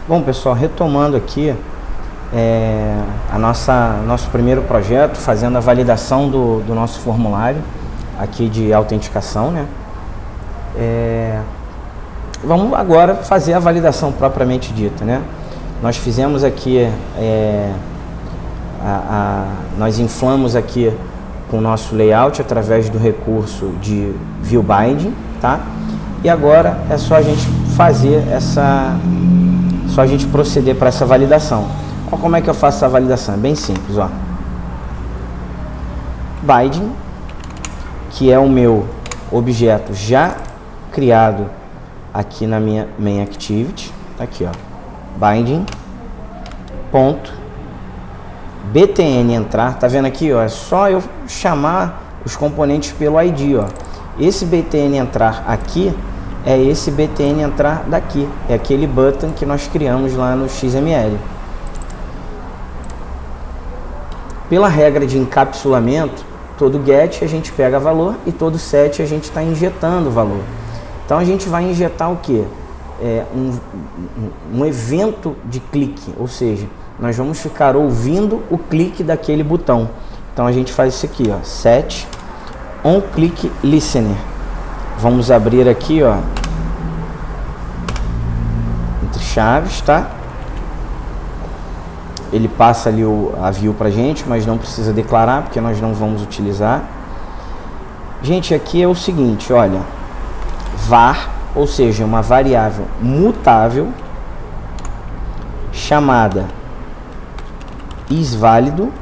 Bom, pessoal, retomando aqui nosso primeiro projeto, fazendo a validação do nosso formulário aqui de autenticação, né? Vamos agora fazer a validação propriamente dita, né? Nós fizemos aqui, nós inflamos aqui com o nosso layout através do recurso de View Binding, tá? E agora é só a gente fazer só a gente proceder para essa validação. Olha como é que eu faço essa validação, é bem simples, ó. Binding, que é o meu objeto já criado aqui na minha main activity, tá aqui, ó. Binding ponto btn entrar, tá vendo aqui, ó? É só eu chamar os componentes pelo ID, ó. Esse btn entrar aqui é esse btn entrar daqui, é aquele button que nós criamos lá no XML. Pela regra de encapsulamento, todo get a gente pega valor e todo set a gente está injetando valor. Então a gente vai injetar o que? Um evento de clique, ou seja, nós vamos ficar ouvindo o clique daquele botão. Então a gente faz isso aqui, ó, set onClickListener. Vamos abrir aqui, ó, entre chaves, tá? Ele passa ali a view pra gente, mas não precisa declarar, porque nós não vamos utilizar. Gente, aqui é o seguinte, olha, var, ou seja, uma variável mutável chamada isVálido.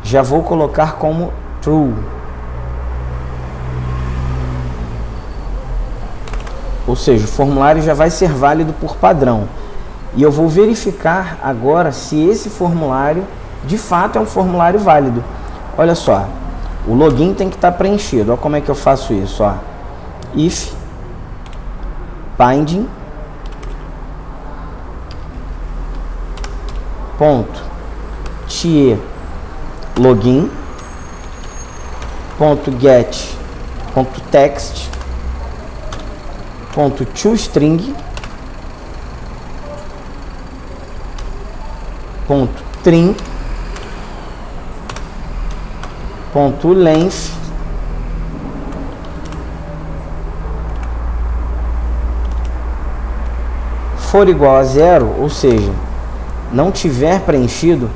Já vou colocar como true, ou seja, o formulário já vai ser válido por padrão. E eu vou verificar agora se esse formulário de fato é um formulário válido. Olha só, o login tem que estar preenchido. Olha como é que eu faço isso, ó. If binding ponto tie login ponto get ponto text ponto toString ponto trim ponto length for igual a 0, ou seja, não tiver preenchido.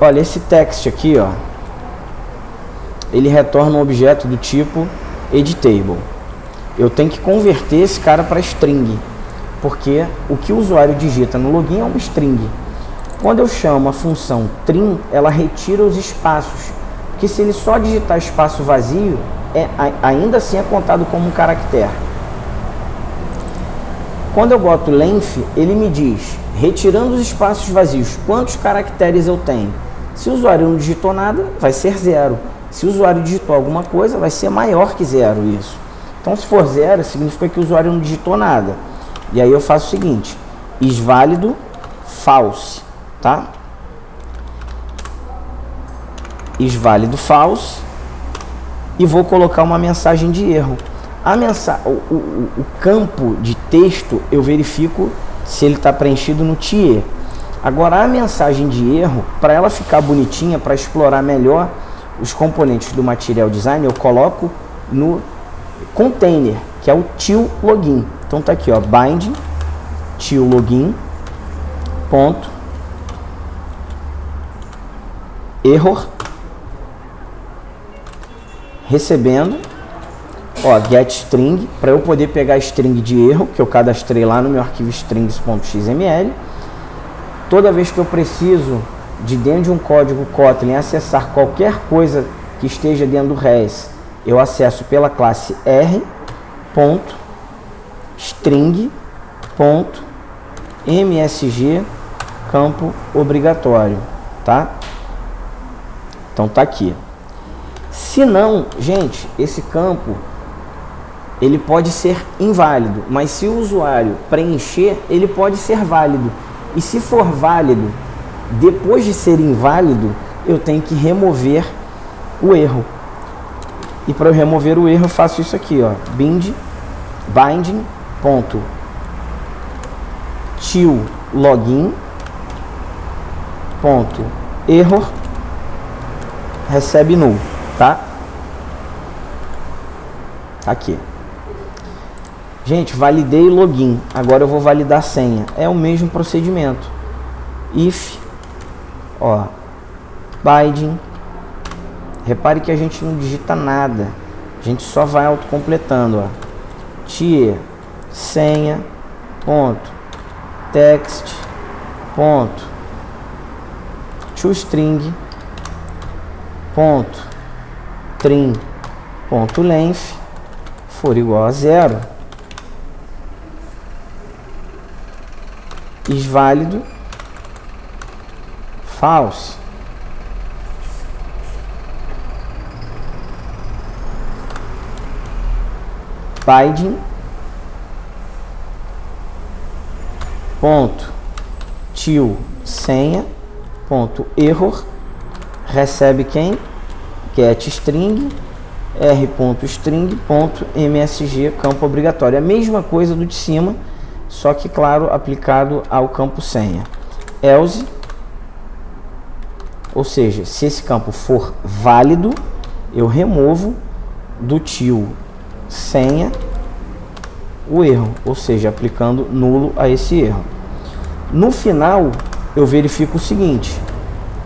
Olha, esse text aqui, ó, ele retorna um objeto do tipo editable. Eu tenho que converter esse cara para string, porque o que o usuário digita no login é uma string. Quando eu chamo a função trim, ela retira os espaços, porque se ele só digitar espaço vazio, ainda assim é contado como um caractere. Quando eu boto length, ele me diz, retirando os espaços vazios, quantos caracteres eu tenho. Se o usuário não digitou nada, vai ser 0. Se o usuário digitou alguma coisa, vai ser maior que 0 isso. Então, se for 0, significa que o usuário não digitou nada. E aí eu faço o seguinte, isVálido false, tá? IsVálido false, e vou colocar uma mensagem de erro. O campo de texto eu verifico se ele está preenchido no tie. Agora a mensagem de erro, para ela ficar bonitinha, para explorar melhor os componentes do Material Design, eu coloco no container, que é o toLogin. Então tá aqui, ó, binding toLogin ponto error recebendo, ó, getString, para eu poder pegar a string de erro que eu cadastrei lá no meu arquivo strings.xml. Toda vez que eu preciso de dentro de um código Kotlin acessar qualquer coisa que esteja dentro do res, eu acesso pela classe r.string.msg campo obrigatório, tá? Então tá aqui. Se não, gente, esse campo ele pode ser inválido, mas se o usuário preencher, ele pode ser válido. E se for válido, depois de ser inválido, eu tenho que remover o erro. E para eu remover o erro, eu faço isso aqui, ó, binding ponto till login ponto error recebe null, tá? Aqui. Gente, validei login. Agora eu vou validar a senha. É o mesmo procedimento. If, ó, binding. Repare que a gente não digita nada. A gente só vai autocompletando, ó. Tier, senha, ponto, text, ponto, toString, ponto, trim, ponto length, for igual a 0. Is válido, false. Binding, ponto, till, senha, ponto, error, recebe quem? getString, r.string.msg, campo obrigatório. É a mesma coisa do de cima, só que, claro, aplicado ao campo senha. Else, ou seja, se esse campo for válido, eu removo do till senha o erro, ou seja, aplicando nulo a esse erro. No final, eu verifico o seguinte: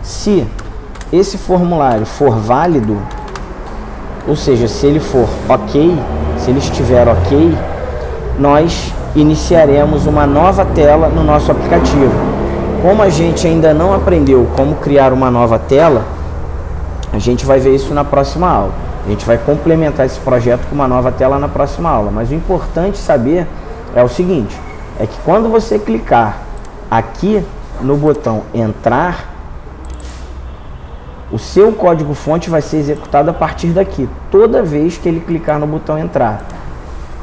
se esse formulário for válido, ou seja, se ele for ok, se ele estiver ok, nós iniciaremos uma nova tela no nosso aplicativo. Como a gente ainda não aprendeu como criar uma nova tela, a gente vai ver isso na próxima aula. A gente vai complementar esse projeto com uma nova tela na próxima aula. Mas o importante saber é o seguinte, é que quando você clicar aqui no botão entrar, o seu código-fonte vai ser executado a partir daqui, toda vez que ele clicar no botão entrar.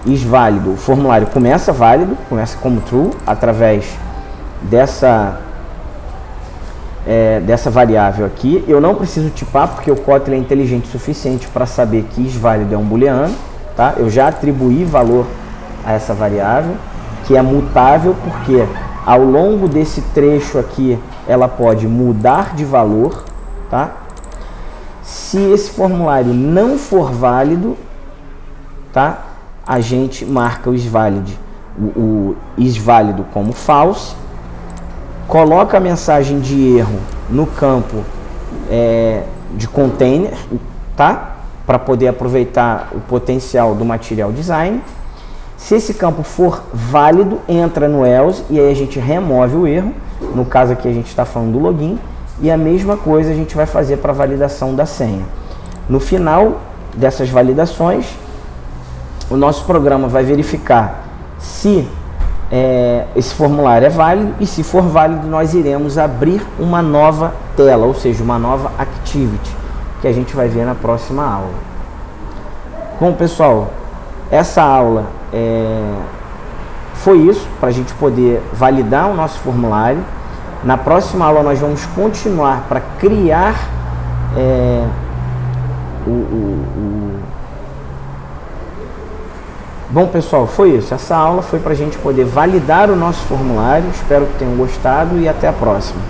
Is válido, o formulário começa válido, começa como true, através dessa variável aqui. Eu não preciso tipar, porque o Kotlin é inteligente o suficiente para saber que is válido é um booleano, tá? Eu já atribuí valor a essa variável, que é mutável, porque ao longo desse trecho aqui, ela pode mudar de valor, tá? Se esse formulário não for válido, tá? A gente marca o isválido como false, coloca a mensagem de erro no campo de container, tá? Para poder aproveitar o potencial do Material Design. Se esse campo for válido, entra no else e aí a gente remove o erro. No caso aqui a gente está falando do login. E a mesma coisa a gente vai fazer para a validação da senha. No final dessas validações, o nosso programa vai verificar se esse formulário é válido, e se for válido nós iremos abrir uma nova tela, ou seja, uma nova activity, que a gente vai ver na próxima aula. Bom, pessoal, essa aula foi isso, para a gente poder validar o nosso formulário. Na próxima aula nós vamos continuar para criar Bom, pessoal, foi isso. Essa aula foi para a gente poder validar o nosso formulário. Espero que tenham gostado e até a próxima.